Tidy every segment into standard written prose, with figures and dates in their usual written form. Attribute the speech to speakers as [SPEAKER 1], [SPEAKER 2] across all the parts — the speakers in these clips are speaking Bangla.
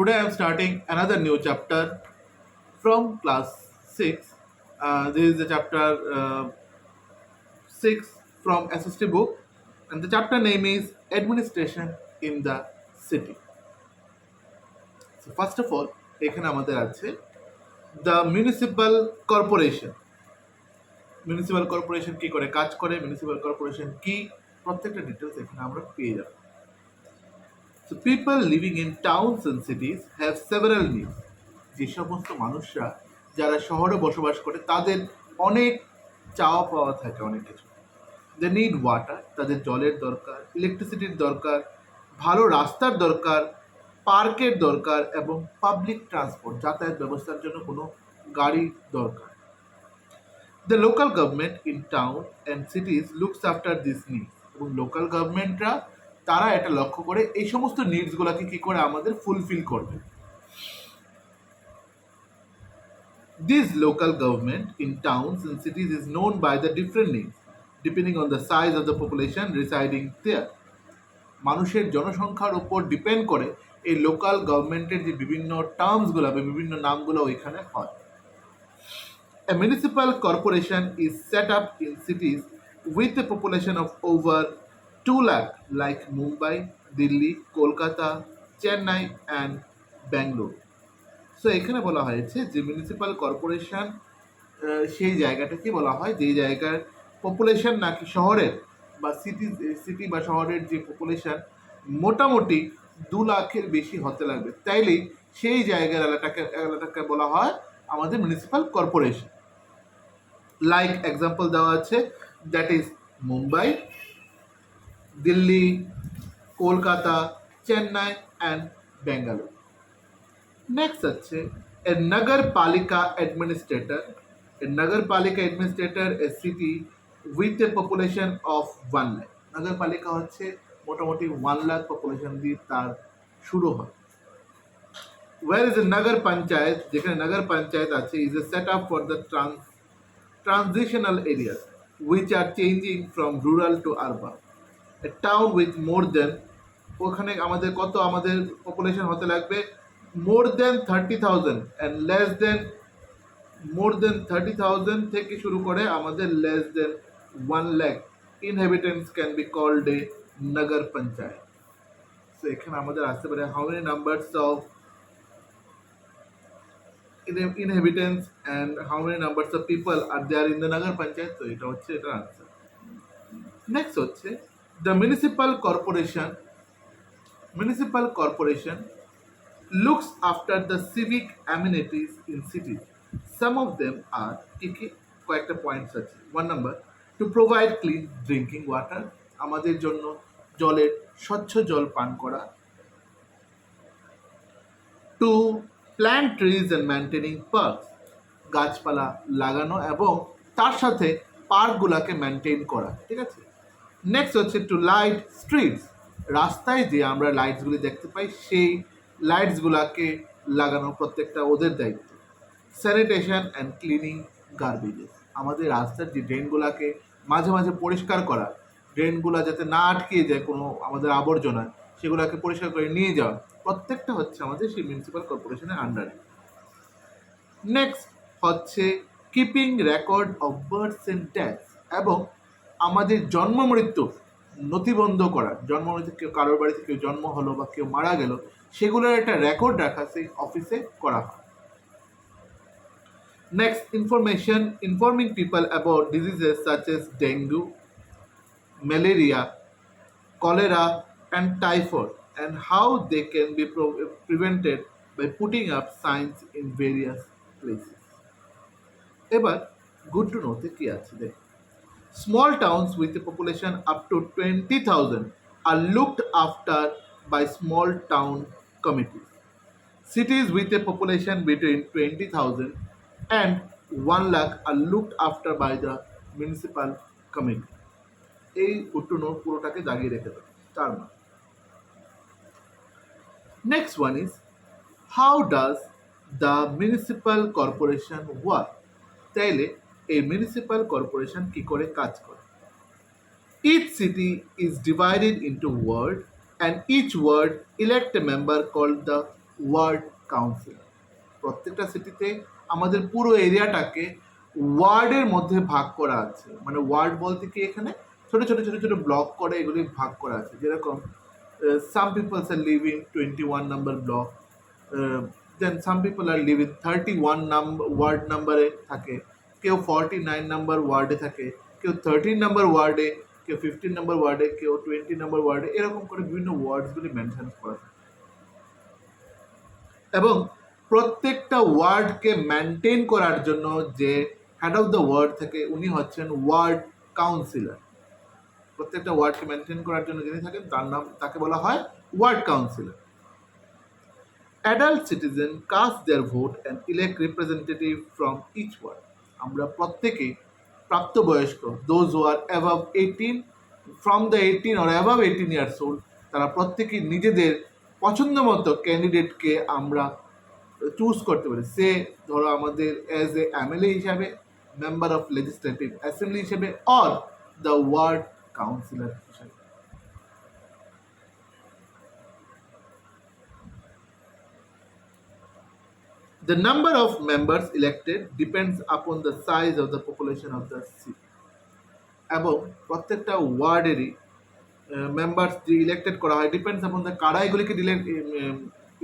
[SPEAKER 1] Today I am starting another new chapter from class 6. This is the chapter 6 from SST book, and the chapter name is Administration in the City. So, first of all, এখানে আমাদের আছে the municipal corporation. Municipal corporation কি করে কাজ করে, মিউনিসিপ্যাল কর্পোরেশন কি, প্রত্যেকটা ডিটেলস এখানে আমরা পেয়ে যাব। So people living in towns and cities have several needs. যে সমস্ত মানুষরা যারা শহরে বসবাস করে তাদের অনেক চাওয়া পাওয়া থাকে, অনেক কিছু। দে নিড ওয়াটার, তাদের জলের দরকার, ইলেকট্রিসিটির দরকার, ভালো রাস্তার দরকার, পার্কের দরকার এবং পাবলিক ট্রান্সপোর্ট, যাতায়াত ব্যবস্থার জন্য কোনো গাড়ি দরকার। The local government in town and সিটিজ looks after this needs, এবং লোকাল গভর্নমেন্টরা তারা এটা লক্ষ্য করে এই সমস্ত নিডসগুলোকে কি করে আমাদের ফুলফিল করবে। This local government in towns and cities is known by the different names depending on the size of the population residing there. মানুষের জনসংখ্যার উপর ডিপেন্ড করে এই লোকাল গভর্নমেন্টের যে বিভিন্ন টার্মসগুলো বা বিভিন্ন নামগুলো ওইখানে হয়। A municipal corporation is set up in cities with a population of over 2 lakh like Mumbai, Delhi, Kolkata, Chennai and Bangalore. So এখানে বলা হয়েছে যে মিউনিসিপ্যাল কর্পোরেশন সেই জায়গাটাকে বলা হয় যেই জায়গার পপুলেশন নাকি শহরের বা সিটি বা শহরের যে পপুলেশন মোটামুটি 2 লাখের বেশি হতে লাগবে, তাইলেই সেই জায়গার এলাকাকে বলা হয় আমাদের মিউনিসিপ্যাল কর্পোরেশন। লাইক এক্সাম্পল দেওয়া আছে, that is Mumbai, Delhi, Kolkata, Chennai and Bengaluru. Next আছে a Nagarpalika administrator. A Nagarpalika administrator a city with a population of 1 lakh. Nagarpalika হচ্ছে মোটামুটি 1 লাখ পপুলেশন দিয়ে তার শুরু হয়। Where is a Nagar Panchayat? যেখানে নগর পঞ্চায়েত আছে is a set up for the transitional areas which are changing from rural to urban. A town with more than, ওখানে আমাদের কত আমাদের পপুলেশন হতে লাগবে more than 30,000 and less than more than 30,000 থেকে শুরু করে আমাদের less than 1 lakh inhabitants can be called a nagar panchayat. So এখানে আমাদের আসতে পারে how many numbers of inhabitants and how many numbers of people are there in the nagar panchayat. So এটা হচ্ছে এটার আনসার। নেক্সট হচ্ছে the municipal corporation looks after the civic amenities in cities. Some of them are কয়েকটা পয়েন্টস আছে। 1 number, to provide clean drinking water, আমাদের জন্য জলের স্বচ্ছ জল পান করা। to plant trees and maintaining parks, গাছপালা লাগানো এবং তার সাথে পার্কগুলোকে মেনটেন করা, ঠিক আছে। নেক্সট হচ্ছে টু লাইট স্ট্রিটস, রাস্তায় যে আমরা লাইটসগুলি দেখতে পাই সেই লাইটসগুলোকে লাগানো প্রত্যেকটা ওদের দায়িত্ব। স্যানিটেশন অ্যান্ড ক্লিনিং গার্বেজেস, আমাদের রাস্তার যে ড্রেনগুলোকে মাঝে মাঝে পরিষ্কার করা, ড্রেনগুলো যাতে না আটকে যায় কোনো আমাদের আবর্জনা, সেগুলোকে পরিষ্কার করে নিয়ে যাওয়া, প্রত্যেকটা হচ্ছে আমাদের সেই মিউনিসিপ্যাল কর্পোরেশনের আন্ডারে। নেক্সট হচ্ছে keeping record of births and deaths, এবং আমাদের জন্ম মৃত্যু নথিবন্ধ করা, জন্ম মৃত্যু কেউ কারোর বাড়িতে কেউ জন্ম হলো বা কেউ মারা গেল সেগুলোর একটা রেকর্ড রাখা সেই অফিসে করা হয়। Next informing people about diseases such as dengue, malaria, cholera and typhoid and how they can be prevented by putting up signs in various places. এবার গুড টু নোতে কি আছে দেখ। Small towns with a population up to 20,000 are looked after by small town committees. Cities with a population between 20,000 and 1 lakh are looked after by the municipal committee. এই good to know পুরোটাকে দাগিয়ে রেখে দেবে 4 মাস। Next one is, how does the municipal corporation work? তাইলে a municipal corporation কি করে কাজ করে। Each city is divided into ward and each ward elect a member called the ward councillor. প্রত্যেকটা সিটিতে আমাদের পুরো এরিয়াটাকে ওয়ার্ডের মধ্যে ভাগ করা আছে। মানে ওয়ার্ড বলতে কি এখানে ছোট ছোট ছোট ছোট ব্লক করে এগুলি ভাগ করা আছে। যেরকম some people are living 21 number block, then some people are living 31 number word নাম্বারে থাকে, কেউ 49 নাম্বার ওয়ার্ডে থাকে, কেউ 13 নাম্বার ওয়ার্ডে, কেউ 15 নাম্বার ওয়ার্ডে, কেউ 20 নাম্বার ওয়ার্ডে, এরকম করে বিভিন্ন ওয়ার্ডসগুলি মেনশন করা থাকে। এবং প্রত্যেকটা ওয়ার্ডকে মেনটেন করার জন্য যে হেড অফ দ্য ওয়ার্ড থাকে উনি হচ্ছেন ওয়ার্ড কাউন্সিলর। প্রত্যেকটা ওয়ার্ডকে মেনটেন করার জন্য যিনি থাকেন তাকে বলা হয় ward councillor. Adult citizen cast their vote and elect representative from each ward. আমরা প্রত্যেকেই প্রাপ্তবয়স্ক, those who are above 18, from the 18 or above 18 years old, তারা প্রত্যেকেই নিজেদের পছন্দ মতো ক্যান্ডিডেটকে আমরা চুজ করতে পারি। সে ধরো আমাদের অ্যাজ এ এমএলএ হিসাবে, মেম্বার অফ লেজিসলেটিভ অ্যাসেম্বলি হিসেবে, অর দ্য ওয়ার্ড কাউন্সিলর হিসাবে। The number of members elected depends upon the size of the population of the city. এবং প্রত্যেকটা ওয়ার্ডেরই মেম্বার্স যে ইলেক্টেড করা হয় ডিপেন্ডস আপন দ্য কারা এগুলিকে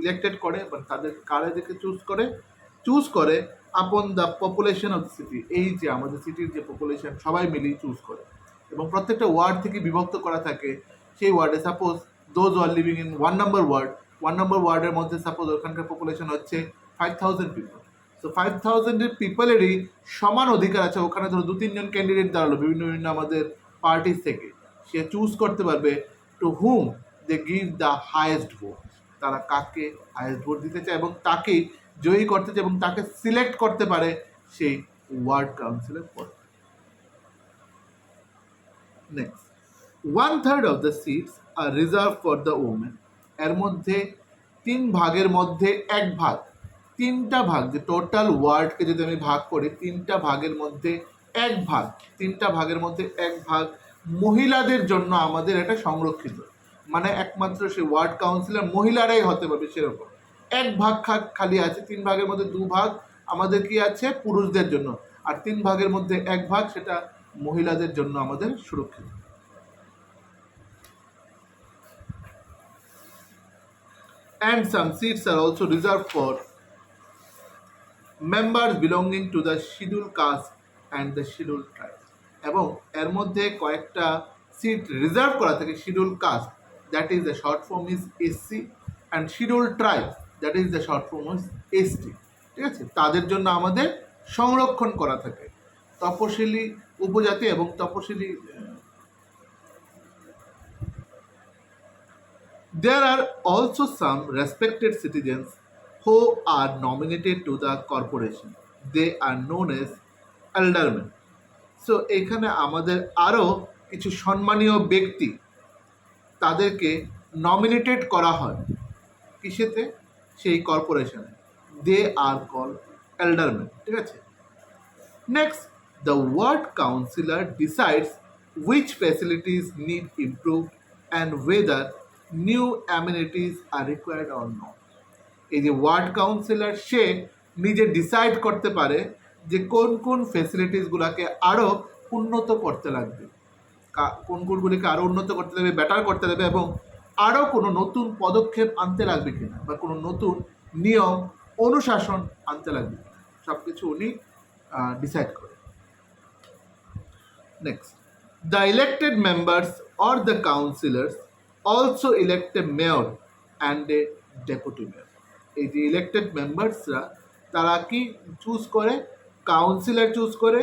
[SPEAKER 1] ইলেক্টেড করে বা তাদের কারা এদেরকে চুজ করে upon the population of the city. এই যে আমাদের সিটির যে পপুলেশন সবাই মিলেই চুজ করে এবং প্রত্যেকটা ওয়ার্ড থেকে বিভক্ত করা থাকে। সেই ওয়ার্ডে suppose those are living in 1 নম্বর ওয়ার্ডের মধ্যে সাপোজ ওখানকার পপুলেশন হচ্ছে 5000 পিপল। সো 5000 পিপলেরই সমান অধিকার আছে। ওখানে ধরো 2-3 জন ক্যান্ডিডেট দাঁড়ালো বিভিন্ন আমাদের পার্টিস থেকে, সে চুজ করতে পারবে to whom they give the highest vote, তারা কাকে হায়েস্ট ভোট দিতে চায় এবং তাকেই জয়ী করতে চায় এবং তাকে সিলেক্ট করতে পারে সেই ওয়ার্ড কাউন্সিলের পদ। Next, 1/3 of the seats are reserved for the women. এর মধ্যে 3 ভাগের মধ্যে 1 ভাগ, 3টা ভাগ, যে টোটাল ওয়ার্ডকে যদি আমি ভাগ করি 3টা ভাগের মধ্যে 1 ভাগ, 3টা ভাগের মধ্যে 1 ভাগ মহিলাদের জন্য আমাদের এটা সংরক্ষিত। মানে একমাত্র সে ওয়ার্ড কাউন্সিলর মহিলারাই হতে পারবে সেরকম। 1 ভাগ খালি আছে, 3 ভাগের মধ্যে 2 ভাগ আমাদের কি আছে পুরুষদের জন্য, আর 3 ভাগের মধ্যে 1 ভাগ সেটা মহিলাদের জন্য আমাদের সুরক্ষিত। And some seats are also reserved for members belonging to the scheduled caste and the scheduled tribes. এবং এর মধ্যে কয়েকটা সিট রিজার্ভ করা থাকে schedule caste, that is the short form is SC, and schedule tribe, that is the short form is ST. ঠিক আছে, তাদের জন্য আমাদের সংরক্ষণ করা থাকে। তপশিলি উপজাতি এবং তপশিলি There are also some respected citizens who are nominated to the corporation. They are known as aldermen. So এখানে আমাদের আরও কিছু সম্মানীয় ব্যক্তি, তাদেরকে নমিনেটেড করা হয় কিসেতে, সেই কর্পোরেশনে। দে আর কল এল্ডারম্যান। ঠিক আছে, next, the ward councillor decides which facilities need improved and whether new amenities R required or not. এই যে ওয়ার্ড কাউন্সিলর সে নিজে ডিসাইড করতে পারে যে কোন কোন ফেসিলিটিসগুলোকে আরও উন্নত করতে লাগবে, কোনগুলিকে আরও উন্নত করতে লাগবে, বেটার করতে লাগবে, এবং আরও কোনো নতুন পদক্ষেপ আনতে লাগবে কিনা বা কোনো নতুন নিয়ম অনুশাসন আনতে লাগবে কিনা, সব কিছু উনি ডিসাইড করে। Next, the elected members or the councillors also elect a mayor and a deputy mayor. এই যে ইলেক্টেড মেম্বার্সরা তারা কি চুজ করে, কাউন্সিলর চুজ করে,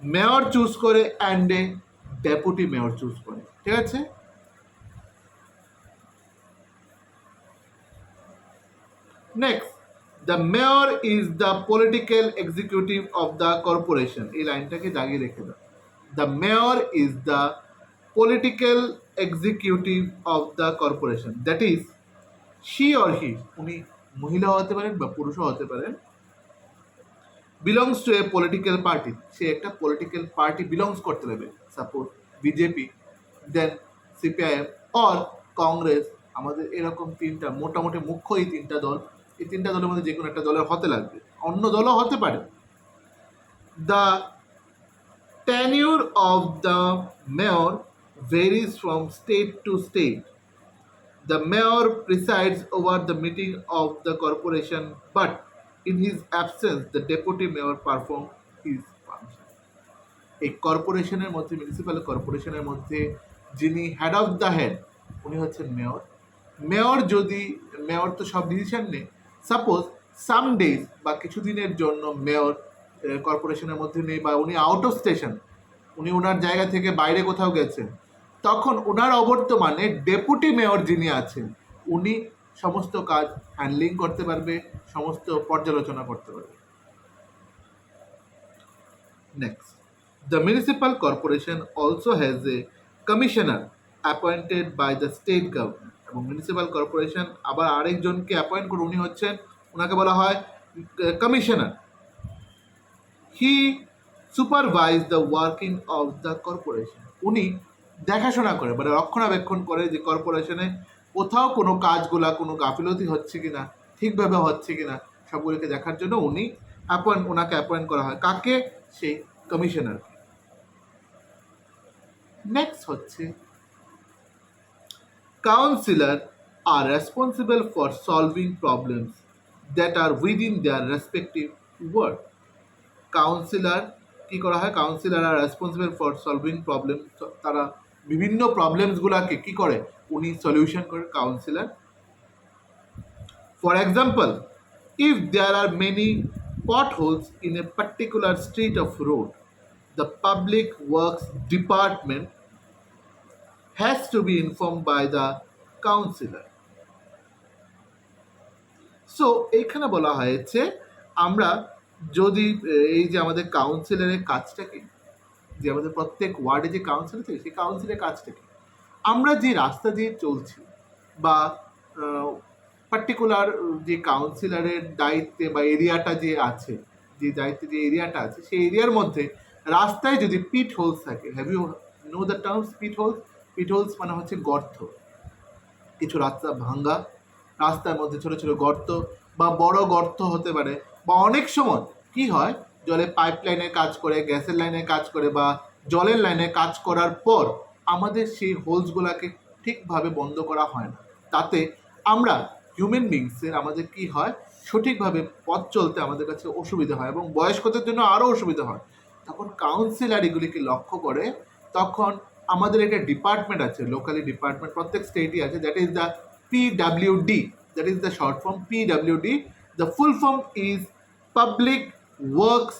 [SPEAKER 1] মেয়র চুজ করে, and a deputy mayor choose করে। ঠিক আছে, next, the mayor is the political executive of the corporation. এই লাইনটাকে দাগিয়ে রেখে দাও। The mayor is the political executive of the corporation, that is she or he, উনি মহিলা হতে পারেন বা পুরুষও হতে পারেন, belongs to a political party, সে একটা পলিটিক্যাল পার্টি বিলংস করতে হবে, suppose BJP, then CPIM or Congress আমাদের এরকম তিনটা মোটামুটি মুখ্য এই তিনটা দল, এই তিনটা দলের মধ্যে যে কোনো একটা দলের হতে লাগবে, অন্য দলও হতে পারে। The tenure of the mayor varies from state to state. The mayor presides over the meeting of the corporation, but in his absence, the deputy mayor performs his function. এই কর্পোরেশনের মধ্যে, মিউনিসিপ্যাল কর্পোরেশনের মধ্যে যিনি হেড অফ দ্য হেড, উনি হচ্ছেন মেয়র। মেয়র তো সব ডিসিশন নেই, সাপোজ সাম ডেজ বা কিছু দিনের জন্য মেয়র কর্পোরেশনের মধ্যে নেই, বা উনি আউট অফ স্টেশন, উনি ওনার জায়গা থেকে বাইরে কোথাও গেছেন, তখন ওনার অবর্তমানে ডেপুটি মেয়র যিনি আছেন উনি সমস্ত কাজ হ্যান্ডলিং করতে পারবে, সমস্ত পর্যালোচনা করতে পারবে। Next, the municipal corporation also has a commissioner appointed by the state government. এবং মিউনিসিপ্যাল কর্পোরেশন আবার আরেকজনকে অ্যাপয়েন্ট করে, উনি হচ্ছেন, ওনাকে বলা হয় commissioner. He supervise the working of the corporation. উনি দেখাশোনা করে, মানে রক্ষণাবেক্ষণ করে যে কর্পোরেশনে কোথাও কোনো কাজগুলা কোনো গাফিলতি হচ্ছে কিনা, ঠিকভাবে হচ্ছে কিনা, সবগুলোকে দেখার জন্য ওনাকে অ্যাপয়েন্ট করা হয়। কাকে? সেই কমিশনার। নেক্সট হচ্ছে councillor are responsible for solving problems that are within their respective ward. Councillor কি করা হয়? Councillor are responsible for solving problem, তারা বিভিন্ন প্রবলেমসগুলোকে কি করে, উনি সলিউশন করে councillor. For example, if there are many potholes in a particular street of road, the public works department has to be informed by the councillor. So এইখানে বলা হয়েছে, আমরা যদি এই যে আমাদের কাউন্সিলরের কাজটা কি, যে আমাদের প্রত্যেক ওয়ার্ডে যে কাউন্সিলর থাকে সেই কাউন্সিলের কাজটা কি, আমরা যে রাস্তা দিয়ে চলছি বা পার্টিকুলার যে কাউন্সিলরের দায়িত্বে বা এরিয়াটা যে আছে, যে দায়িত্বে যে এরিয়াটা আছে, সেই এরিয়ার মধ্যে রাস্তায় যদি পিট হোলস থাকে, have you know the terms pit holes? Pit holes মানে হচ্ছে গর্ত, কিছু রাস্তা ভাঙ্গা, রাস্তার মধ্যে ছোট ছোট গর্ত বা বড় গর্ত হতে পারে, বা অনেক সময় কি হয়, জলের পাইপ লাইনের কাজ করে, গ্যাসের লাইনের কাজ করে বা জলের লাইনে কাজ করার পর আমাদের সেই হোলসগুলোকে ঠিকভাবে বন্ধ করা হয় না। তাতে আমরা হিউম্যান বিংসের আমাদের কি হয়, সঠিকভাবে পথ চলতে আমাদের কাছে অসুবিধা হয় এবং বয়স্কদের জন্য আরও অসুবিধা হয়। তখন কাউন্সিলর এগুলিকে লক্ষ্য করে, তখন আমাদের একটা ডিপার্টমেন্ট আছে, লোকালি ডিপার্টমেন্ট প্রত্যেক স্টেটই আছে, that is the PWD, that is the short form PWD. The full form is Public Works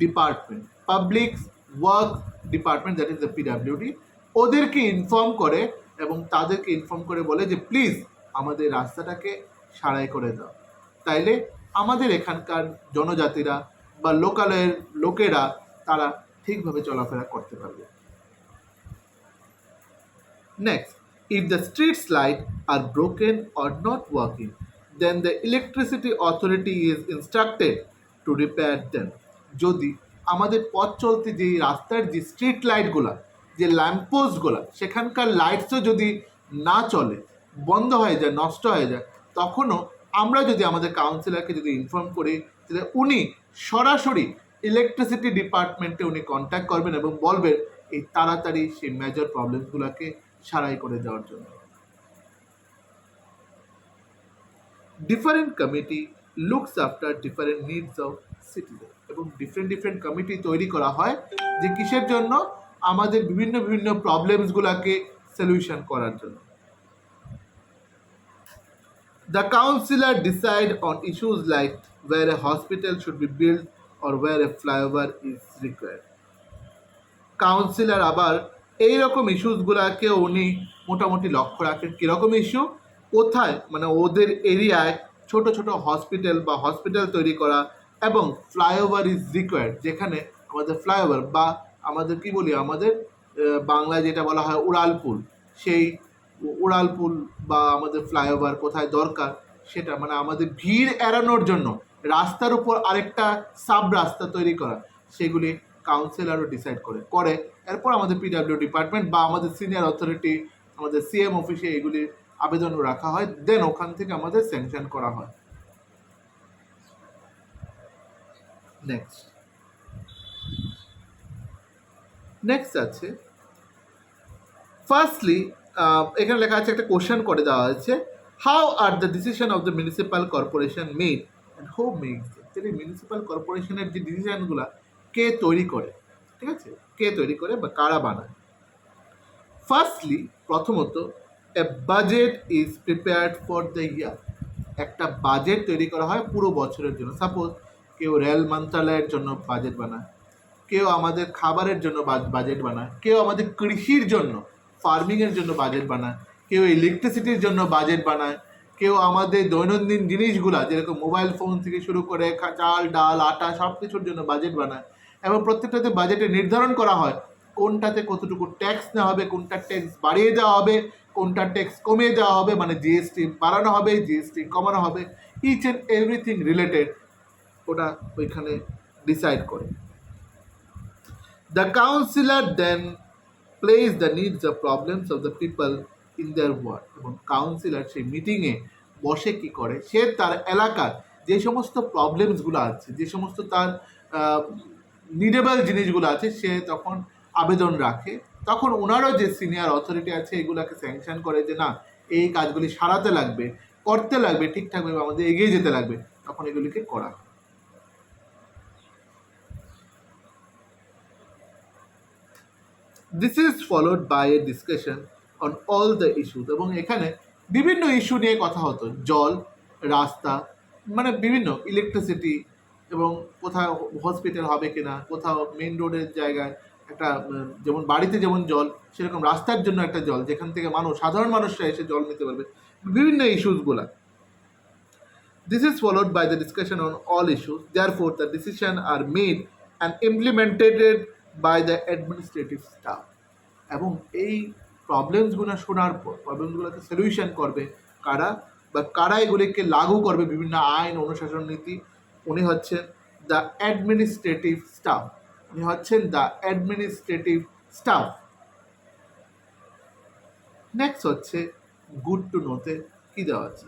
[SPEAKER 1] Department. Public Works Department, that is the PWD. ওদেরকে ইনফর্ম করে এবং তাদেরকে ইনফর্ম করে বলে যে প্লিজ আমাদের রাস্তাটাকে সারাই করে দাও, তাইলে আমাদের এখানকার জনজাতিরা বা লোকালের লোকেরা তারা ঠিকভাবে চলাফেরা করতে পারবে। Next, if the street lights are broken or not working, then the electricity authority is instructed to repair them. যদি আমাদের পথ চলতে যে রাস্তার যে স্ট্রিট লাইটগুলা, যে ল্যাম্পপোস্টগুলা, সেখানকার লাইটসও যদি না চলে, বন্ধ হয়ে যায়, নষ্ট হয়ে যায়, তখনও আমরা যদি আমাদের কাউন্সিলরকে যদি ইনফর্ম করি, তাহলে উনি সরাসরি ইলেকট্রিসিটি ডিপার্টমেন্টে উনি কন্ট্যাক্ট করবেন এবং বলবেন এই তাড়াতাড়ি সেই মেজর প্রবলেমগুলোকে সারাই করে দেওয়ার জন্য। Different committee looks after different needs of citizen. এবং ডিফারেন্ট কমিটি তৈরি করা হয় যে কিসের জন্য? আমাদের বিভিন্ন প্রবলেমসগুলোকে সলিউশন করার জন্য। The councillor decide on issues like where a hospital should be built or where a flyover is required. Councillor আবার এইরকম ইস্যুসগুলোকে উনি মোটামুটি লক্ষ্য রাখেন। কীরকম ইস্যু? কোথায়, মানে ওদের এরিয়ায় ছোট ছোট হসপিটাল তৈরি করা এবং ফ্লাইওভার ইজ রিকোয়ার্ড, যেখানে আমাদের ফ্লাইওভার বা আমাদের কি বলি, আমাদের বাংলায় যেটা বলা হয় উড়ালপুল, সেই উড়ালপুল বা আমাদের ফ্লাইওভার কোথায় দরকার সেটা, মানে আমাদের ভিড় এড়ানোর জন্য রাস্তার উপর আরেকটা সাব রাস্তা তৈরি করা, সেগুলি কাউন্সিলরও ডিসাইড করে। এরপর আমাদের PW ডিপার্টমেন্ট বা আমাদের সিনিয়র অথরিটি, আমাদের CM অফিসে এগুলি আবেদন রাখা হয়, দেন ওখান থেকে আমাদের স্যাংশন করা হয়। নেক্সট আছে ফার্স্টলি, এখানে লেখা আছে, একটা কোশ্চেন করে দেওয়া আছে, how are the decision of the municipal corporation made and who makes actually municipal কর্পোরেশনের যে ডিসিশনগুলো কে তৈরি করে, ঠিক আছে, কে তৈরি করে বা কারা বানায়। ফার্স্টলি, প্রথমত, a budget is prepared for the year. একটা বাজেট তৈরি করা হয় পুরো বছরের জন্য। সাপোজ কেউ রেল মন্ত্রণালয়ের জন্য বাজেট বানায়, কেউ আমাদের খাবারের জন্য বাজেট বানায়, কেউ আমাদের কৃষির জন্য, ফার্মিংয়ের জন্য বাজেট বানায়, কেউ ইলেকট্রিসিটির জন্য বাজেট বানায়, কেউ আমাদের দৈনন্দিন জিনিসগুলা যেরকম মোবাইল ফোন থেকে শুরু করে চাল ডাল আটা সব কিছুর জন্য বাজেট বানায়। এবং প্রত্যেকটাতে বাজেটে নির্ধারণ করা হয় কোনটাতে কতটুকু ট্যাক্স নেওয়া হবে, কোনটা ট্যাক্স বাড়িয়ে দেওয়া হবে, কোনটা ট্যাক্স কমিয়ে দেওয়া হবে, মানে জিএসটি বাড়ানো হবে, জিএসটি কমানো হবে, ইচ অ্যান্ড এভরিথিং রিলেটেড ওটা ওইখানে ডিসাইড করে। The councillor then plays the needs of problems of the people in their ward. এবং কাউন্সিলর সেই মিটিংয়ে বসে কি করে, সে তার এলাকার যে সমস্ত প্রবলেমসগুলো আছে, যে সমস্ত তার নিডেবল জিনিসগুলো আছে, সে তখন আবেদন রাখে। তখন ওনারও যে সিনিয়র অথরিটি আছে এগুলাকে স্যাংশন করে যে না, এই কাজগুলি সারাতে লাগবে, করতে লাগবে, ঠিকঠাকভাবে আমাদের এগিয়ে যেতে লাগবে, তখন এগুলিকে করা। This is followed by a discussion on all the issues. এবং এখানে বিভিন্ন ইস্যু নিয়ে কথা হতো, জল, রাস্তা, মানে বিভিন্ন ইলেকট্রিসিটি, এবং কোথাও হসপিটাল হবে কিনা, কোথাও মেন রোডের জায়গায় একটা যেমন বাড়িতে যেমন জল, সেরকম রাস্তার জন্য একটা জল যেখান থেকে সাধারণ মানুষরা এসে জল নিতে পারবে, বিভিন্ন ইস্যুসগুলা। This is followed by the discussion on all issues. Therefore, the decisions are made and implemented by the administrative staff. এবং এই প্রবলেমসগুলো শোনার পর প্রবলেমসগুলোকে সলিউশন করবে কারা, বা কারা এগুলিকে লাগু করবে বিভিন্ন আইন অনুশাসন নীতি, উনি হচ্ছেন দ্য অ্যাডমিনিস্ট্রেটিভ স্টাফ। উনি হচ্ছেন দ্য অ্যাডমিনিস্ট্রেটিভ স্টাফ। নেক্সট হচ্ছে গুড টু নোতে কি দেওয়া আছে।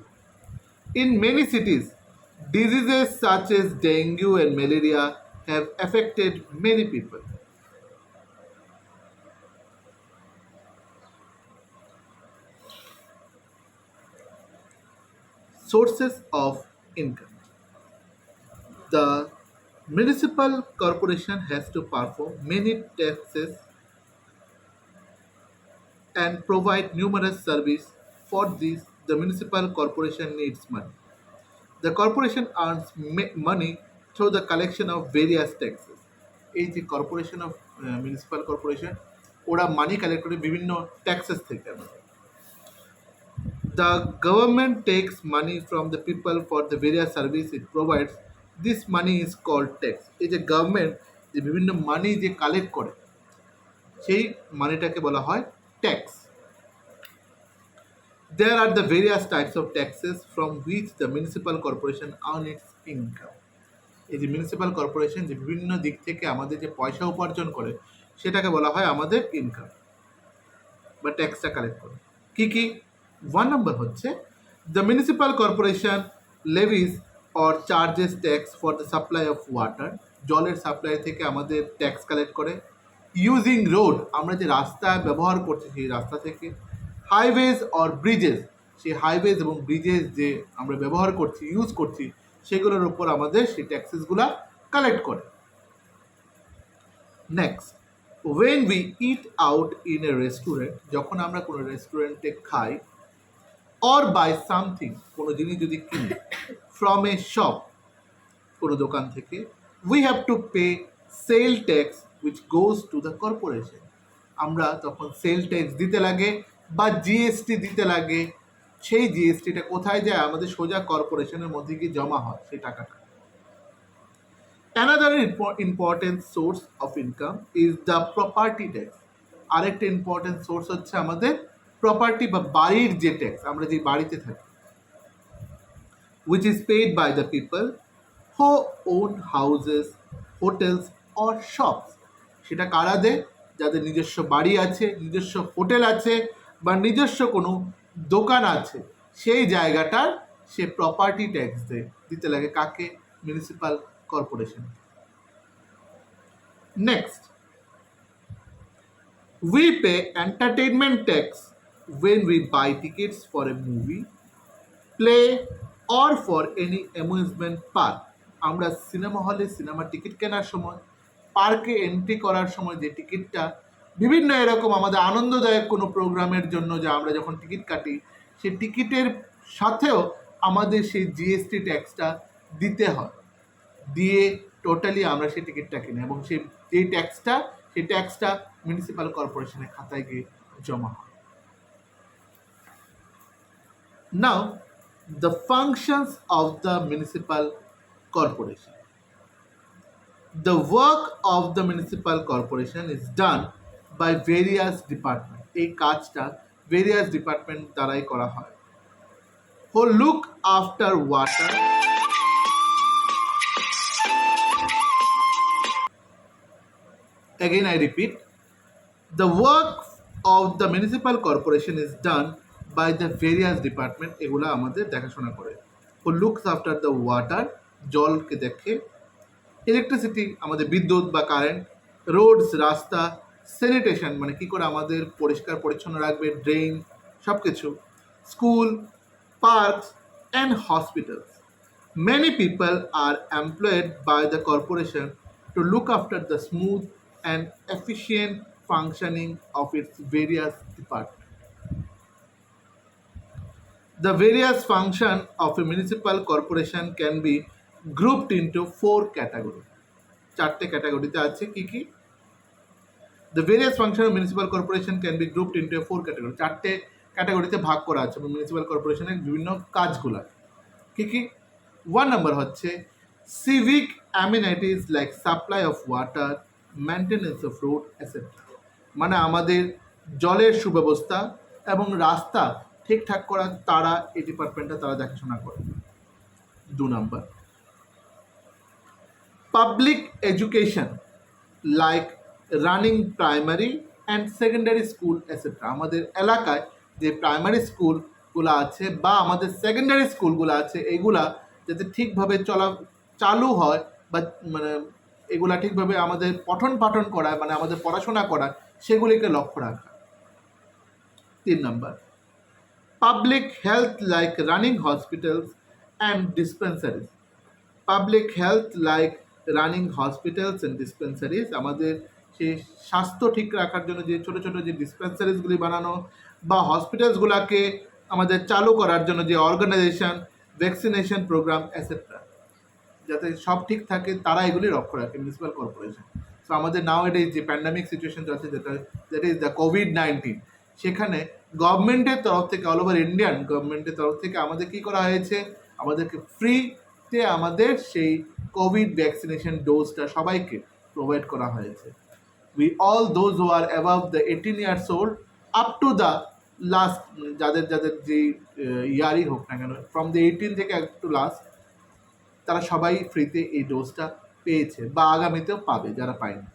[SPEAKER 1] In many cities, diseases such as dengue and malaria have affected many people. Sources of income. The municipal corporation has to perform many taxes and provide numerous services. For this, the municipal corporation needs money. The corporation earns money through the collection of various taxes. এই যে কর্পোরেশন অফ মিউনিসিপ্যাল কর্পোরেশন, ওরা মানি কালেক্ট করে বিভিন্ন ট্যাক্সেস থেকে। The government takes money from the people for the various services it provides. This money is called tax. এই যে গভর্নমেন্ট যে বিভিন্ন মানি যে কালেক্ট করে, সেই মানিটাকে বলা হয় tax. There are the various types of taxes from which the municipal corporation earn its income. এই যে মিউনিসিপ্যাল কর্পোরেশন যে বিভিন্ন দিক থেকে আমাদের যে পয়সা উপার্জন করে, সেটাকে বলা হয় আমাদের ইনকাম বা ট্যাক্সটা কালেক্ট করে। কি কি? 1 নম্বর হচ্ছে the municipal corporation levies or charges tax for the supply of water. জলের সাপ্লাই থেকে আমাদের ট্যাক্স কালেক্ট করে। ইউজিং রোড, আমরা যে রাস্তা ব্যবহার করছি সেই রাস্তা থেকে। হাইওয়েজ অর ব্রিজেস, সেই হাইওয়েজ এবং ব্রিজেস যে আমরা ব্যবহার করছি, ইউজ করছি, সেগুলোর উপর আমাদের সেই ট্যাক্সেসগুলা কালেক্ট করে। Next, when we eat out in a restaurant, যখন আমরা কোনো রেস্টুরেন্টে খাই, অর বাই সামথিং, কোনো জিনিস যদি কিনি, ফ্রম এ শপ, কোনো দোকান থেকে, we have to pay sell tax which goes to the corporation. আমরা তখন সেল ট্যাক্স দিতে লাগে বা জিএসটি দিতে লাগে। সেই জিএসটিটা কোথায় যায়? আমাদের সোজা কর্পোরেশনের মধ্যে গিয়ে জমা হয় সেই টাকাটা। Another important source of income is the property tax. আরেকটা ইম্পর্টেন্ট সোর্স হচ্ছে আমাদের প্রপার্টি বা বাড়ির যে ট্যাক্স, আমরা যে বাড়িতে থাকি, which is paid by the people who own houses, hotels or shops. সেটা কারা দেয়? যাদের নিজস্ব বাড়ি আছে, নিজস্ব হোটেল আছে, বা নিজস্ব কোনো দোকান আছে সেই জায়গাটার সে প্রপার্টি ট্যাক্স দিতে লাগে কাকে? Municipal corporation. Next, we pay entertainment tax when we buy tickets for a movie, play or for any amusement park. আমরা সিনেমা হলে সিনেমা টিকিট কেনার সময়, পার্কে এন্ট্রি করার সময় যে টিকিটটা, বিভিন্ন এরকম আমাদের আনন্দদায়ক কোনো প্রোগ্রামের জন্য যে আমরা যখন টিকিট কাটি, সেই টিকিটের সাথেও আমাদের সেই জিএসটি ট্যাক্সটা দিতে হয়, দিয়ে টোটালি আমরা সেই টিকিটটা কিনি এবং সেই ট্যাক্সটা মিউনিসিপ্যাল কর্পোরেশনের খাতায় গিয়ে জমা হয়। নাও the functions of the municipal corporation. The work of the municipal corporation is done by various departments. এই কাজটা various department দ্বারাই করা হয়। Who look after water, again I repeat, the work of the municipal corporation is done by the various department, এগুলা আমাদের দেখাশোনা করে। Who looks after the water, জলকে দেখে, ইলেকট্রিসিটি আমাদের বিদ্যুৎ বা কারেন্ট, রোডস রাস্তা, স্যানিটেশন মানে কি করে আমাদের পরিষ্কার পরিচ্ছন্ন রাখবে, ড্রেন সব কিছু, school, parks and hospitals. Many people are employed by the corporation to look after the smooth and efficient functioning of its various departments. The various functions of a municipal corporation can be grouped into 4 categories. 4টে ক্যাটাগরিতে আছে কি কি? The various functions of municipal corporation can be grouped into 4 categories. 4টে ক্যাটাগরিতে ভাগ করা আছে মিউনিসিপ্যাল কর্পোরেশনের বিভিন্ন কাজগুলো। কি কি? 1 নম্বর হচ্ছে civic amenities like supply of water, maintenance of road, etc. মানে আমাদের জলের সুব্যবস্থা এবং রাস্তা ঠিকঠাক করা, তারা এই ডিপার্টমেন্টটা তারা দেখাশোনা করে। 2 number public education like running primary and secondary school etcetera. আমাদের এলাকায় যে প্রাইমারি স্কুলগুলো আছে বা আমাদের সেকেন্ডারি স্কুলগুলো আছে, এগুলা যাতে ঠিকভাবে চালু হয় বা মানে এগুলা ঠিকভাবে আমাদের পঠন পাঠন করায়, মানে আমাদের পড়াশোনা করায়, সেগুলিকে লক্ষ্য রাখা। 3 number public health like running hospitals and dispensaries. Public health like running hospitals and dispensaries, আমাদের সেই স্বাস্থ্য ঠিক রাখার জন্য যে ছোটো ছোটো যে ডিসপেন্সারিজগুলি বানানো বা হসপিটালসগুলোকে আমাদের চালু করার জন্য যে অর্গানাইজেশন, ভ্যাকসিনেশন প্রোগ্রাম এটসেট্রা, যাতে সব ঠিক থাকে, তারা এগুলি লক্ষ্য রাখে মিউনিসিপ্যাল কর্পোরেশন। সো আমাদের নাও এডেজ যে প্যান্ডামিক সিচুয়েশন আছে, দ্যাট ইজ দ্য কোভিড-19, সেখানে গভর্নমেন্টের তরফ থেকে, অল ওভার ইন্ডিয়ান গভর্নমেন্টের তরফ থেকে আমাদের কী করা হয়েছে, আমাদেরকে ফ্রিতে আমাদের সেই কোভিড ভ্যাকসিনেশন ডোজটা সবাইকে প্রোভাইড করা হয়েছে। We all those who are above the 18 years old up to the last, যাদের যে ইয়ারই হোক না কেন, ফ্রম দ্য 18 থেকে টু লাস্ট, তারা সবাই ফ্রিতে এই ডোজটা পেয়েছে বা আগামীতেও পাবে যারা পায়নি।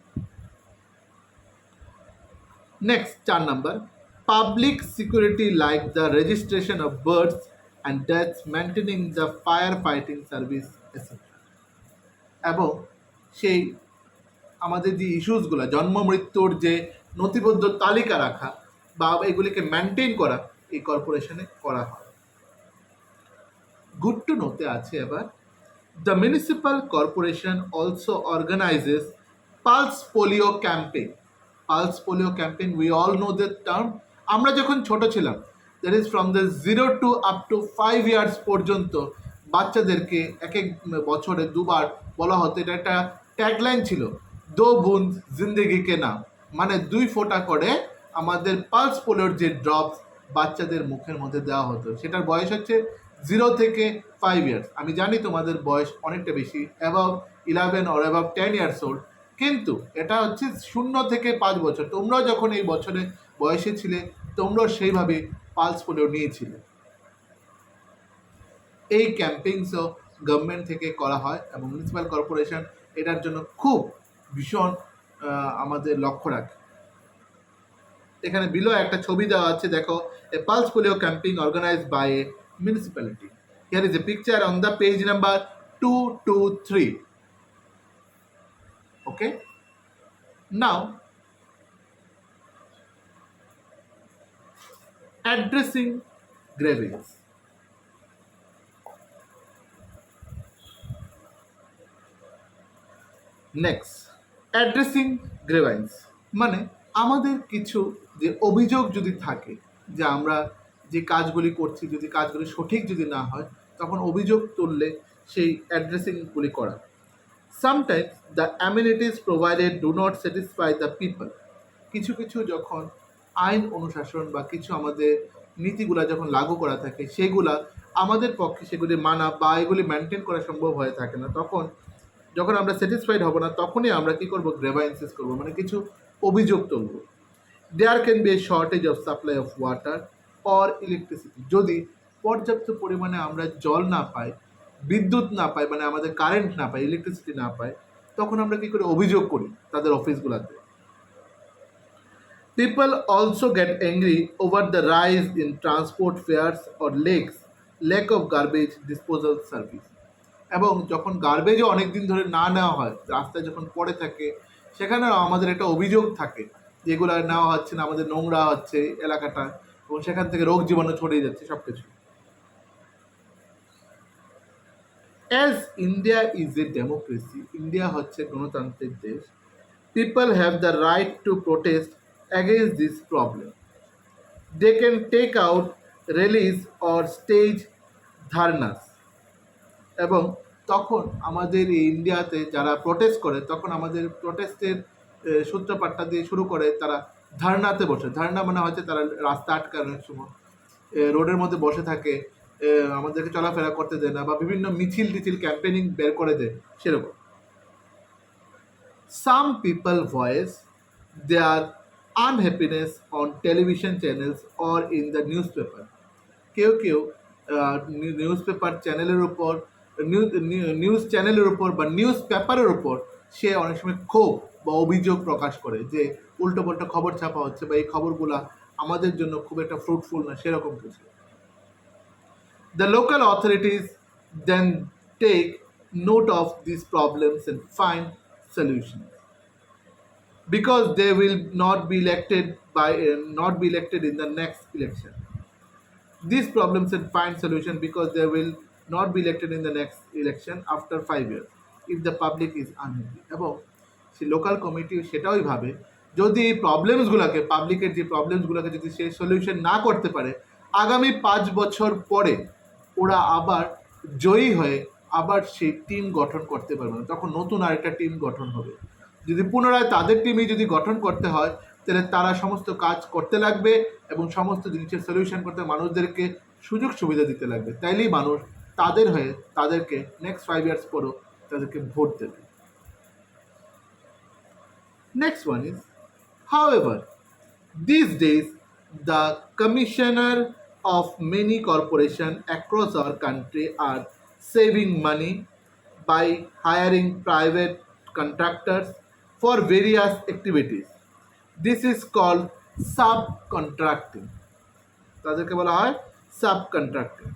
[SPEAKER 1] Next 4 number public security like the registration of বার্থস and deaths, maintaining the fire fighting service etcetera. এবং সেই আমাদের যে ইস্যুসগুলো, জন্ম মৃত্যুর যে নথিবদ্ধ তালিকা রাখা বা এগুলিকে মেনটেন করা, এই কর্পোরেশনে করা হয়। গুড টু নোতে আছে এবার, the municipal corporation also organizes pulse polio campaign. Pulse polio campaign, we all know that term. আমরা যখন ছোট ছিলাম, that is from the 0 to up to 5 years পর্যন্ত বাচ্চাদেরকে এক বছরে 2 বার বলা হতো, এটা একটা ট্যাগলাইন ছিল, দো বুন্দ জিন্দেগি কে নাম, মানে 2 ফোঁটা করে আমাদের পালস পোলিওর যে ড্রপস বাচ্চাদের মুখের মধ্যে দেওয়া হতো। সেটার বয়স হচ্ছে 0 থেকে 5 years। আমি জানি তোমাদের বয়স অনেকটা বেশি, above 11 or above 10 years old, কিন্তু এটা হচ্ছে 0 থেকে 5 বছর। তোমরাও যখন এই বছরে বয়সে ছিলে, তোমরাও সেইভাবে পালস পোলিও নিয়েছিলে। এই ক্যাম্পেইনসও গভর্নমেন্ট থেকে করা হয় এবং মিউনিসিপ্যাল কর্পোরেশন এটার জন্য খুব ভীষণ আমাদের লক্ষ্য রাখে। এখানে বিলো একটা ছবি দেওয়া আছে, দেখো, a pulse polio camping organised by a municipality. Here is a picture on the page number 223. Okay, now addressing grievance. Next, addressing grievance মানে আমাদের কিছু যে অভিযোগ যদি থাকে, যে আমরা যে কাজগুলি করছি যদি কাজগুলি সঠিক যদি না হয়, তখন অভিযোগ তুললে সেই অ্যাড্রেসিংগুলি করা। Sometimes the amenities provided do not satisfy the people. কিছু কিছু যখন আইন অনুশাসন বা কিছু আমাদের নীতিগুলা যখন লাগু করা থাকে, সেগুলা আমাদের পক্ষে সেগুলি মানা বা এগুলি মেনটেন করা সম্ভব হয়ে থাকে না, তখন যখন আমরা স্যাটিসফাইড হব না, তখনই আমরা কি করব, গ্রেভাইন্সেস করব, মানে কিছু অভিযোগ তুলব। There can be a shortage of supply of water or electricity. যদি পর্যাপ্ত পরিমাণে আমরা জল না পাই, বিদ্যুৎ না পাই, মানে আমাদের কারেন্ট না পাই, ইলেকট্রিসিটি না পাই, তখন আমরা কি করে অভিযোগ করি তাদের অফিসগুলোতে। People also get angry over the rise in transport fares or lack of garbage disposal service. এবং যখন গার্বেজও অনেক দিন ধরে না নেওয়া হয়, রাস্তায় যখন পড়ে থাকে, সেখানেও আমাদের একটা অভিযোগ থাকে যেগুলো নেওয়া হচ্ছে না, আমাদের নোংরা হচ্ছে এলাকাটা, এবং সেখান থেকে রোগ জীবাণু ছড়িয়ে যাচ্ছে সব কিছু। As India is a democracy, India হচ্ছে গণতান্ত্রিক দেশ, people have the right to protest against this problem. They can take out rallies or stage dharnas. এবং তখন আমাদের এই ইন্ডিয়াতে যারা প্রোটেস্ট করে, তখন আমাদের প্রোটেস্টের সূত্রপাতটা দিয়ে শুরু করে তারা ধারণাতে বসে। ধারণা মানে হচ্ছে তারা রাস্তা আটকানোর সময় রোডের মধ্যে বসে থাকে, আমাদেরকে চলাফেরা করতে দেয় না, বা বিভিন্ন মিছিল টিছিল ক্যাম্পেনিং বের করে দেয়, সেরকম। Some people voice their unhappiness on television channels or in the newspaper. কেউ কেউ নিউজ পেপার চ্যানেলের উপর, নিউজ চ্যানেলের উপর বা নিউজ পেপারের উপর সে অনেক সময় ক্ষোভ বা অভিযোগ প্রকাশ করে যে উল্টো পাল্টা খবর ছাপা হচ্ছে, বা এই খবরগুলা আমাদের জন্য খুব একটা ফ্রুটফুল না, সেরকম কিছু। The local authorities then take note of this problems and find solution, because they will not be elected in the next election. These problems and find solution because they will not be elected in the next election after 5 years if the public is unhappy. এবং সেই লোকাল কমিটি সেটাই ভাবে, যদি এই প্রবলেমসগুলোকে, পাবলিকের যে প্রবলেমসগুলোকে যদি সে সলিউশন না করতে পারে, আগামী 5 বছর পরে ওরা আবার জয়ী হয়ে আবার সেই টিম গঠন করতে পারবে না, তখন নতুন আরেকটা টিম গঠন হবে। যদি পুনরায় তাদের টিমই যদি গঠন করতে হয়, তাহলে তারা সমস্ত কাজ করতে লাগবে এবং সমস্ত জিনিসের সলিউশন করতে মানুষদেরকে সুযোগ সুবিধা দিতে লাগবে, তাইলেই মানুষ তাদের হয়ে তাদেরকে নেক্সট 5 ইয়ার্স পরও তাদেরকে ভোট দেবে। Next one is, however, these days the commissioner of many corporations across our country are saving money by hiring private contractors for various activities. This is called subcontracting. তাদেরকে বলা হয় subcontracting.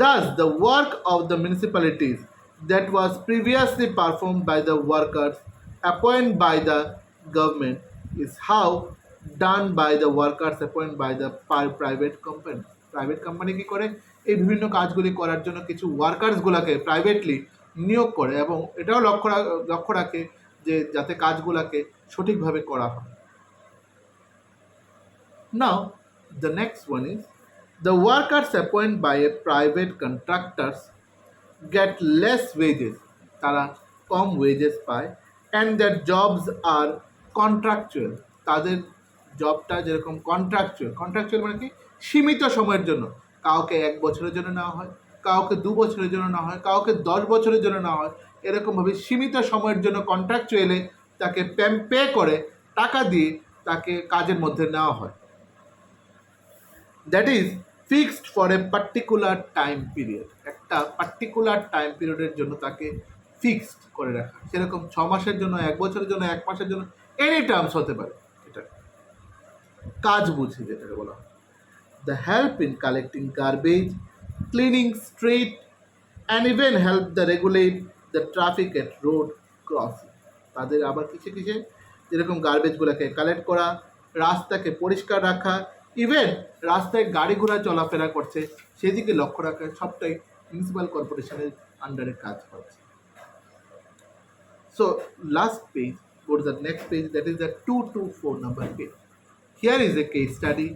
[SPEAKER 1] Thus, the work of the municipalities that was previously performed by the workers appointed by the government is how done by the workers appointed by the private company. Private company কি করে, এই বিভিন্ন কাজগুলি করার জন্য কিছু ওয়ার্কার্সগুলোকে প্রাইভেটলি নিয়োগ করে, এবং এটাও লক্ষ্য রাখে যে যাতে কাজগুলোকে সঠিকভাবে করা হয়। Now, the next one is, the workers appointed by a private contractors get less wages, তারা কম ওয়েজেস পায়, and their jobs are contractual, তাদের জবটা যেরকম কন্ট্রাকচুয়াল মানে কি, সীমিত সময়ের জন্য, কাউকে 1 বছরের জন্য নেওয়া হয়, কাউকে 2 বছরের জন্য নেওয়া হয়, কাউকে 10 বছরের জন্য নেওয়া হয়, এরকমভাবে সীমিত সময়ের জন্য কন্ট্রাকচুয়ালে তাকে পে করে, টাকা দিয়ে তাকে কাজের মধ্যে নেওয়া হয়। That is fixed for a particular time period, একটা পার্টিকুলার টাইম পিরিয়ডের জন্য তাকে ফিক্সড করে রাখা, সেরকম 6 মাসের জন্য, 1 বছরের জন্য, 1 মাসের জন্য, এনি টার্মস হতে পারে এটা। কাজ বুঝে যেটাকে বলা হয়। The help in collecting garbage, cleaning street, and even help the regulate the traffic at road crossing. তাদের আবার কিসে কিসে যেরকম গার্বেজগুলোকে কালেক্ট করা, রাস্তাকে পরিষ্কার রাখা, ইভেন রাস্তায় গাড়ি ঘোড়া চলাফেরা করছে সেদিকে লক্ষ্য রাখা, সবটাই মিউনিসিপ্যাল কর্পোরেশনের আন্ডারে কাজ করছে। So last page, go to the next page, that is the 224 number page. Here is a case study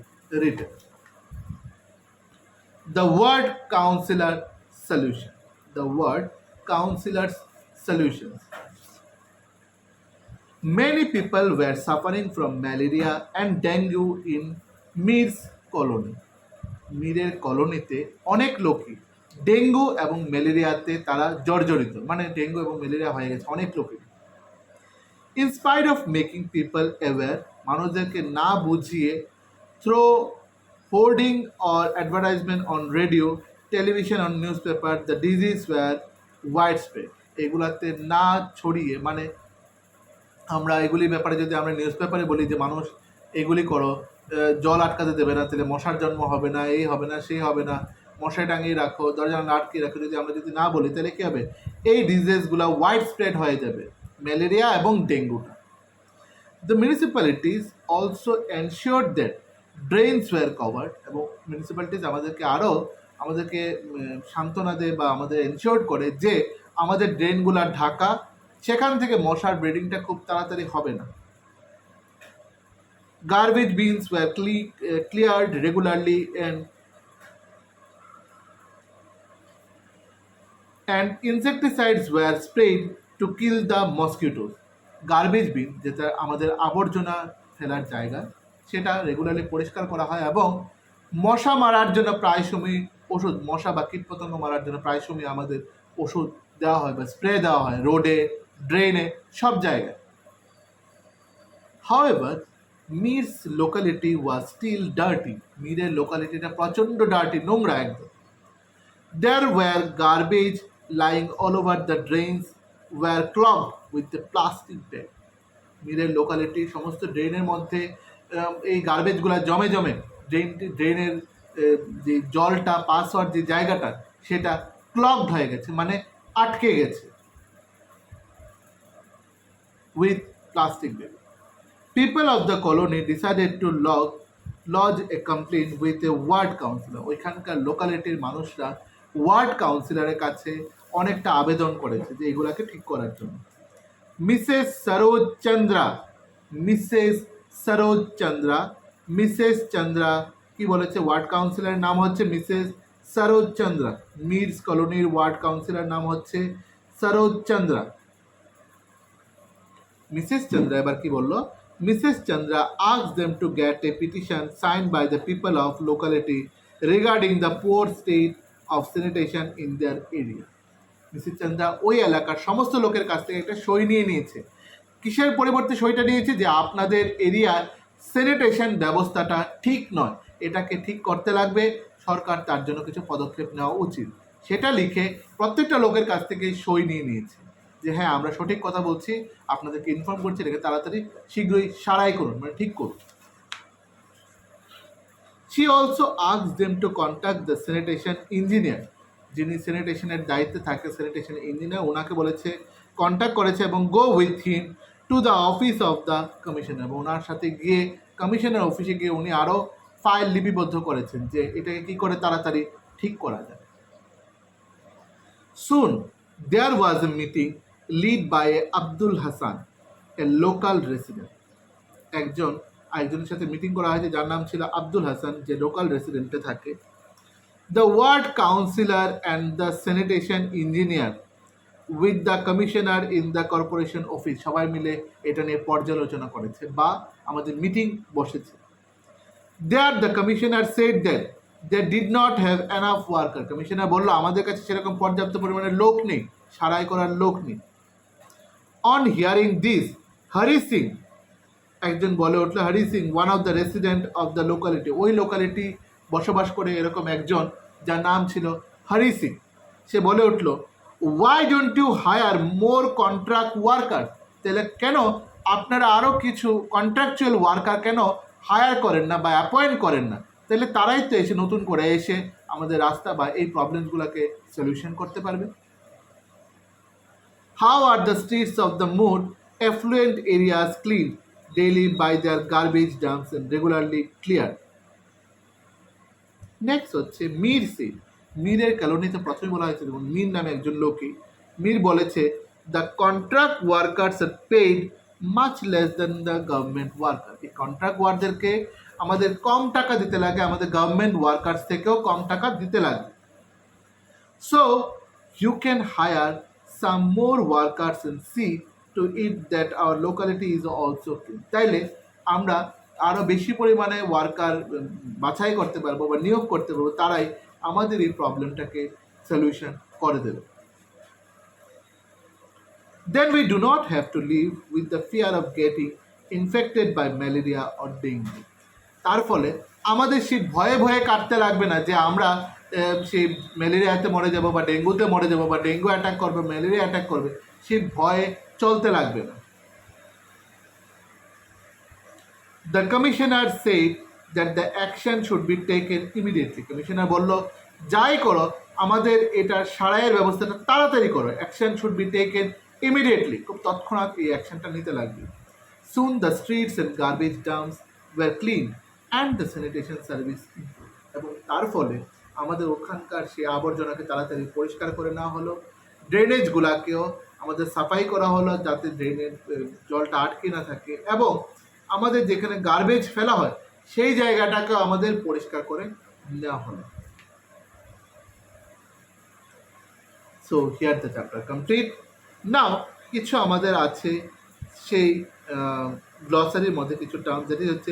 [SPEAKER 1] written. The word counselor solution. The word counselor's solutions. Many people were suffering from malaria and dengue in Mir's colony. মিরের কলোনিতে অনেক লোকই ডেঙ্গু এবং ম্যালেরিয়াতে তারা জর্জরিত, মানে ডেঙ্গু এবং ম্যালেরিয়া হয়ে গেছে অনেক লোকের। In spite of making people aware, মানুষদেরকে না বুঝিয়ে through hoarding or advertisement on radio, television, on newspaper, the disease were widespread. এগুলাতে না ছড়িয়ে, মানে আমরা এগুলির ব্যাপারে যদি আমরা নিউজ পেপারে বলি যে মানুষ এগুলি করো, জল আটকাতে দেবে না, তাহলে মশার জন্ম হবে না, এই হবে না, সেই হবে না, মশায় টাঙিয়ে রাখো, দরজা আটকে রাখো, যদি আমরা যদি না বলি তাহলে কী হবে, এই ডিজিজগুলো ওয়াইড স্প্রেড হয়ে যাবে, ম্যালেরিয়া এবং ডেঙ্গুটা। The municipalities also ensured that drains were covered, এবং মিউনিসিপ্যালিটিস আমাদেরকে সান্ত্বনা দেয় বা আমাদের এনশিওর করে যে আমাদের ড্রেনগুলো ঢাকা, সেখান থেকে মশার ব্রিডিংটা খুব তাড়াতাড়ি হবে না। Garbage bins were cleared regularly and insecticides were sprayed to kill the mosquitoes. Garbage bin, যেটা আমাদের আবর্জনা ফেলার জায়গা, সেটা রেগুলারলি পরিষ্কার করা হয় এবং মশা মারার জন্য প্রায় সময় ওষুধ, মশা বা কীটপতঙ্গ মারার জন্য প্রায় সময় আমাদের ওষুধ দেওয়া হয় বা স্প্রে দেওয়া হয় রোডে, ড্রেনে, সব জায়গায়। However, Mir's locality was still dirty. মিরের লোকালিটিটা প্রচণ্ড ডার্টি, নোংরা একদম। There were garbage lying all over the drains were clogged with the plastic bag. মিরের লোকালিটির সমস্ত ড্রেনের মধ্যে এই গার্বেজগুলো জমে জমে ড্রেনের যে জলটা পাস হওয়ার যে জায়গাটা সেটা ক্লগড হয়ে গেছে, মানে আটকে গেছে with plastic bag. People of the colony decided to lodge a complaint with a ward councillor. ওইখানকার লোকালিটির মানুষরা ওয়ার্ড কাউন্সিলরের কাছে অনেকটা আবেদন করেছে যে এগুলাকে ঠিক করার জন্য। মিসেস চন্দ্রা কি বলেছে, ওয়ার্ড কাউন্সিলরের নাম হচ্ছে মিসেস সরোজ চন্দ্রা। মিরস কলোনির ওয়ার্ড কাউন্সিলর নাম হচ্ছে সরোজ চন্দ্রা। মিসেস চন্দ্রা এবার কি বললো, Mrs. Chandra asked them to get a petition signed by the people of locality regarding the poor state of sanitation in their area. Mrs Chandra ওই এলাকার সমস্ত লোকের কাছ থেকে একটা সই নিয়ে নিয়েছে। কিসের পরিবর্তে সইটা নিয়েছে, যে আপনাদের এরিয়ার স্যানিটেশন ব্যবস্থাটা ঠিক নয়, এটাকে ঠিক করতে লাগবে, সরকার তার জন্য কিছু পদক্ষেপ নেওয়া উচিত, সেটা লিখে প্রত্যেকটা লোকের কাছ থেকে সই নিয়ে নিয়েছে যে হ্যাঁ আমরা সঠিক কথা বলছি, আপনাদেরকে ইনফর্ম করছি, এটাকে তাড়াতাড়ি শীঘ্রই সারাই করুন, মানে ঠিক করুন। She also asked them to contact the sanitation engineer, যিনি স্যানিটেশনের দায়িত্বে থাকে, স্যানিটেশন ইঞ্জিনিয়ার, ওনাকে বলেছে, কন্ট্যাক্ট করেছে এবং go with him to the office of the commissioner, এবং ওনার সাথে গিয়ে কমিশনার অফিসে গিয়ে উনি আরও ফাইল লিপিবদ্ধ করেছেন যে এটাকে কী করে তাড়াতাড়ি ঠিক করা যায়। Soon there was a meeting led by Abdul Hassan, a local resident. একজনের সাথে মিটিং করা হয়েছে যার নাম ছিল আব্দুল হাসান, যে লোকাল রেসিডেন্টে থাকে। The ward councillor and the sanitation engineer with the commissioner in the corporation office, সবাই মিলে এটা নিয়ে পর্যালোচনা করেছে বা আমাদের মিটিং বসেছে। There the commissioner said that they did not have enough worker. Commissioner বলল আমাদের কাছে সেরকম পর্যাপ্ত পরিমাণে লোক নেই, সারাই করার লোক নেই। On hearing this, Hari Singh, একজন বলে উঠলো, Hari Singh, one of the resident of the locality, ওই লোকালিটি বসবাস করে এরকম একজন যার নাম ছিল হরি সিং, সে বলে উঠলো, why don't you hire more contract worker, তাহলে কেন আপনারা আরও কিছু কন্ট্রাকচুয়াল ওয়ার্কার কেন হায়ার করেন না বা অ্যাপয়েন্ট করেন না, তাহলে তারাই তো এসে নতুন করে এসে আমাদের রাস্তা বা এই প্রবলেমগুলোকে সলিউশন করতে পারবে। How are the streets of the more affluent areas cleaned daily by their garbage dumps and regularly cleared? Next হচ্ছে মীর সিং। মীরের কলোনিতে প্রথমে বলা হয়েছে, যেমন মীর নামে একজন লোকই, মীর বলেছে the contract workers are paid much less than the government worker. এই কন্ট্রাক্ট ওয়ার্কারদেরকে আমাদের কম টাকা দিতে লাগে, আমাদের গভর্নমেন্ট ওয়ার্কার্স থেকেও কম টাকা দিতে লাগে। So you can hire some more workers and see to it that our locality is also clean. তাইলে আমরা আরও বেশি পরিমাণে ওয়ার্কার বাছাই করতে পারবো বা নিয়োগ করতে পারবো, তারাই আমাদের এই প্রবলেমটাকে সলিউশন করে দেবে। Then we do not have to live with the fear of getting infected by malaria or dengue. তার ফলে আমাদের সেই ভয়ে ভয়ে কাটতে লাগবে না যে আমরা সেই ম্যালেরিয়াতে মরে যাব বা ডেঙ্গুতে মরে যাব বা ডেঙ্গু অ্যাটাক করবে, ম্যালেরিয়া অ্যাটাক করবে, সেই ভয়ে চলতে লাগবে না। The commissioner said that the action should be taken immediately. Commissioner বলল, যাই করো আমাদের এটার সারাইয়ের ব্যবস্থাটা তাড়াতাড়ি করো। Action should be taken immediately, খুব তৎক্ষণাৎ এই অ্যাকশনটা নিতে লাগবে। Soon the streets and garbage dumps were cleaned and the sanitation service improved. এবং তার ফলে আমাদের ওখানকার সেই আবর্জনাকে তাড়াতাড়ি পরিষ্কার করে নেওয়া হলো, ড্রেনেজগুলাকেও আমাদের সাফাই করা হলো যাতে ড্রেনের জলটা আটকে না থাকে, এবং আমাদের যেখানে গার্বেজ ফেলা হয় সেই জায়গাটাকেও আমাদের পরিষ্কার করে নেওয়া হলো। So here the chapter complete. Now কিছু আমাদের আছে সেই গ্লসারির মধ্যে কিছু টার্ম, যেটি হচ্ছে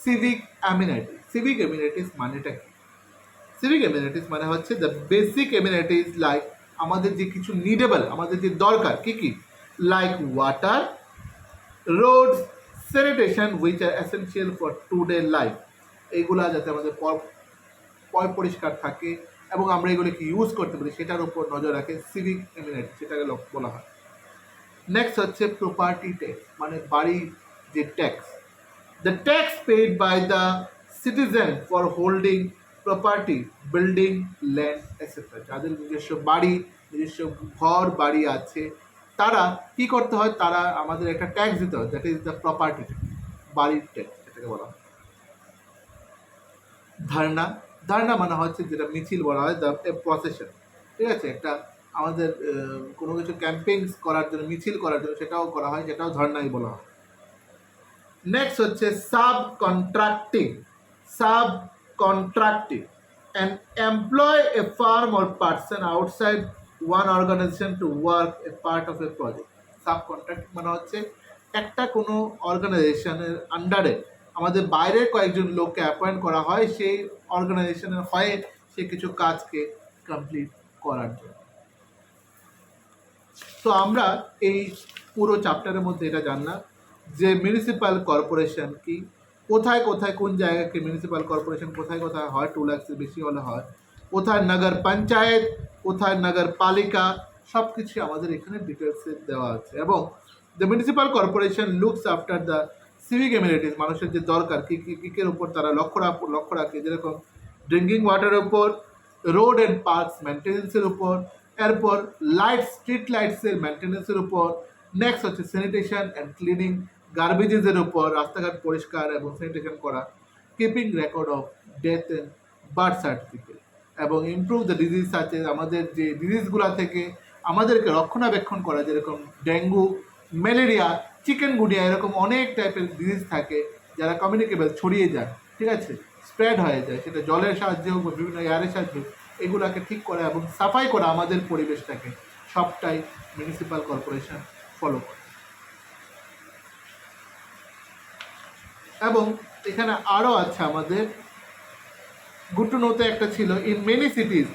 [SPEAKER 1] সিভিক অ্যামিনিটিস। সিভিক অ্যামিনিটিস মানেটা কি? সিভিক অ্যামিনিটিস মানে হচ্ছে দ্য বেসিক অ্যামিনিটিস, লাইক আমাদের যে কিছু নিডেবল, আমাদের যে দরকার কি কি, like water, roads, sanitation which are essential for today life. এইগুলা যাতে আমাদের পরিষ্কার থাকে এবং আমরা এগুলোকে ইউজ করতে পারি সেটার উপর নজর রাখে সিভিক অ্যামিনিটিস, সেটাকে বলা হয়। নেক্সট হচ্ছে প্রপার্টি ট্যাক্স, মানে বাড়ি যে tax. The tax paid by the citizen for holding property, building, land etcetera. যাদের নিজস্ব বাড়ি, নিজস্ব ঘর বাড়ি আছে, তারা কি করতে হয়, তারা আমাদের একটা ট্যাক্স দিতে হয়, that is the property tax, বাড়ির ট্যাক্স যেটাকে বলা হয়। ধারণা, ধারণা মানে হচ্ছে যেটা মিছিল বলা হয়, দ্য প্রসেশন, ঠিক আছে, একটা আমাদের কোনো কিছু ক্যাম্পেইনস করার জন্য, মিছিল করার জন্য সেটাও করা হয়, সেটাও ধর্নাই বলা হয়। নেক্সট হচ্ছে subcontracting. Subcontracting, an employ a firm or person outside one organization to work a part of a project. Subcontracting মানে হচ্ছে একটা কোনো অর্গানাইজেশনের আন্ডারে আমাদের বাইরের কয়েকজন লোককে অ্যাপয়েন্ট করা হয় সেই অর্গানাইজেশনের হয়ে সে কিছু কাজকে কমপ্লিট করার জন্য। তো আমরা এই পুরো চ্যাপ্টারের মধ্যে এটা জানলাম যে মিউনিসিপ্যাল কর্পোরেশন কি, কোথায় কোথায় কোন জায়গাকে মিউনিসিপ্যাল কর্পোরেশন কোথায় কোথায় হয়, 2 লাখের বেশি হলে হয়, কোথায় নগর পঞ্চায়েত, কোথায় নগর পালিকা, সব কিছু আমাদের এখানে ডিটেলসে দেওয়া আছে। এবং the municipal corporation looks after the civic amenities, মানুষের যে দরকার কিকের উপর তারা লক্ষ্য রাখে, যেরকম ড্রিঙ্কিং ওয়াটারের উপর, রোড অ্যান্ড পার্কস মেনটেন্যান্সের উপর, এরপর লাইট, স্ট্রিট লাইটসের মেনটেন্যান্সের উপর, নেক্সট হচ্ছে স্যানিটেশন অ্যান্ড ক্লিনিং, গার্বেজেসের উপর, রাস্তাঘাট পরিষ্কার এবং স্যানিটেশন করা, keeping record of death and birth certificate, এবং ইমপ্রুভ দ্য ডিজিজ আছে, আমাদের যে ডিজিজগুলো থেকে আমাদেরকে রক্ষণাবেক্ষণ করা, যেরকম ডেঙ্গু, ম্যালেরিয়া, চিকেনগুনিয়া, এরকম অনেক টাইপের ডিজিজ থাকে যারা কমিউনিকেবল, ছড়িয়ে যায়, ঠিক আছে, স্প্রেড হয়ে যায়, সেটা জলের সাহায্যে হোক বা বিভিন্ন এয়ারের সাহায্যে, এগুলাকে ঠিক করা এবং সাফাই করা আমাদের পরিবেশটাকে, সবটাই মিউনিসিপ্যাল কর্পোরেশন ফলো করে। এবং এখানে আরও আছে আমাদের গুড টু নোতে একটা ছিল, in many cities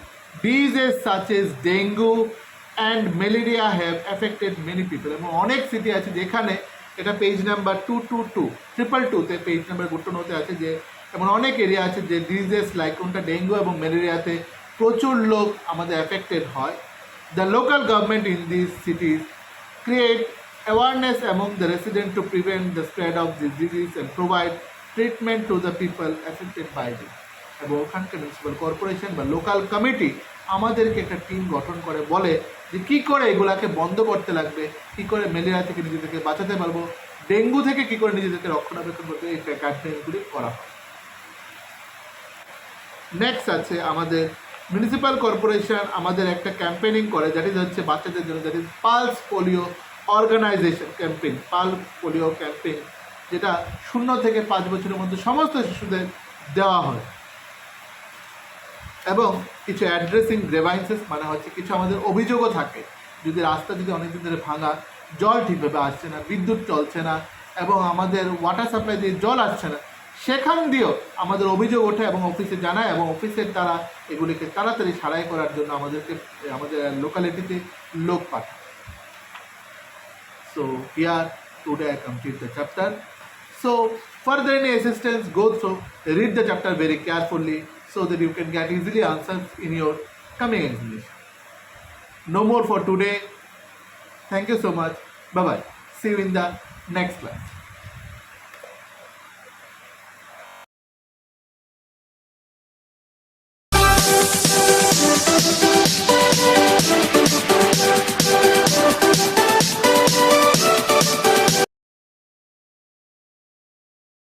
[SPEAKER 1] diseases such as dengue and malaria have affected many people. এবং অনেক সিটি আছে যেখানে, এটা page number 222 page number good to নোতে আছে, যে এমন অনেক এরিয়া আছে যে ডিজিজেস লাইক কোনটা ডেঙ্গু এবং ম্যালেরিয়াতে প্রচুর লোক আমাদের এফেক্টেড হয়। The local government in this সিটিজ create awareness among the residents to prevent the spread of this disease and provide treatment to the people affected by this. এবং ওখানকার মিউনিসিপ্যাল কর্পোরেশন বা লোকাল কমিটি আমাদেরকে একটা টিম গঠন করে বলে যে কী করে এগুলাকে বন্ধ করতে লাগবে, কী করে ম্যালেরিয়া থেকে নিজেদেরকে বাঁচাতে পারবো, ডেঙ্গু থেকে কী করে নিজেদেরকে রক্ষণাবেক্ষণ করতে, এই ক্যাম্পেইনগুলি করা হয়। নেক্সট আছে আমাদের মিউনিসিপ্যাল কর্পোরেশন আমাদের একটা ক্যাম্পেইনিং করে, দ্যাট ইজ হচ্ছে বাচ্চাদের জন্য, that is pulse polio organization campaign, pulse polio campaign, যেটা 0 থেকে 5 বছরের মধ্যে সমস্ত শিশুদের দেওয়া হয়। এবং কিছু অ্যাড্রেসিং গ্রেভাইন্সেস, মানে হচ্ছে কিছু আমাদের অভিযোগও থাকে, যদি রাস্তা যদি অনেকদিন ধরে ভাঙা, জল ঠিকভাবে আসছে না, বিদ্যুৎ চলছে না, এবং আমাদের ওয়াটার সাপ্লাই দিয়ে জল আসছে না, সেখান দিয়েও আমাদের অভিযোগ ওঠে এবং অফিসে জানায়, এবং অফিসের তারা এগুলিকে তাড়াতাড়ি সারাই করার জন্য আমাদের লোকালিটিতে লোক পাঠায়। So here today I complete the chapter. So further any assistance, go through, read the chapter very carefully so that you can get easily answers in your coming examination. No more for today. Thank you so much. Bye bye. See you in the next class.